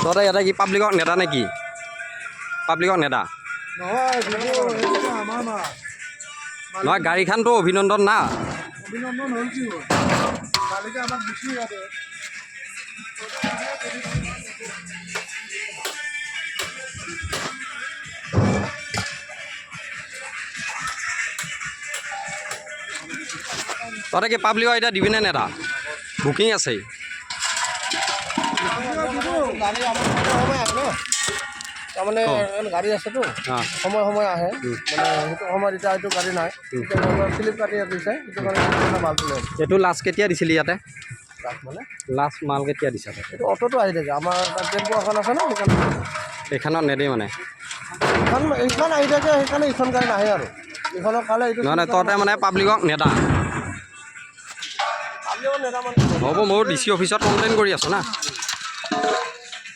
তহঁতে ইয়াতে কি পাব্লিকৰ নেতা নে কি পাব্লিকৰ নেতা নহয় গাড়ীখনতো অভিনন্দন না অভিনন্দন হ'ল কি হ'ল কালিকে আমাক দিছোঁ ইয়াতে তহঁতে কি পাব্লিকৰ এতিয়া দিবিনে নেতা বুকিং আছে তাৰমানে গাড়ী আছেতো সময় সময় আহে মানে সেইটো সময়ত এতিয়া এইটো গাড়ী নাই ফিলিপ কাটি দিছে সেইটো কাৰণে মালটো লৈ এইটো লাষ্ট কেতিয়া দিছিলি ইয়াতে মানে লাষ্ট মাল কেতিয়া দিছে এইটো অটোটো আহি থাকে আমাৰ তাত টেম্পু এখন আছে ন সেইকাৰণে এইখনত নেদেই মানে এইখন আহি থাকে সেইকাৰণে এইখন গাড়ী নাহে আৰু এইখনৰ খালে এইটো নহয় তহঁতে মানে পাব্লিকক নেতা হ'ব ময়ো ডি চি অফিচত কমপ্লেইন কৰি আছোঁ না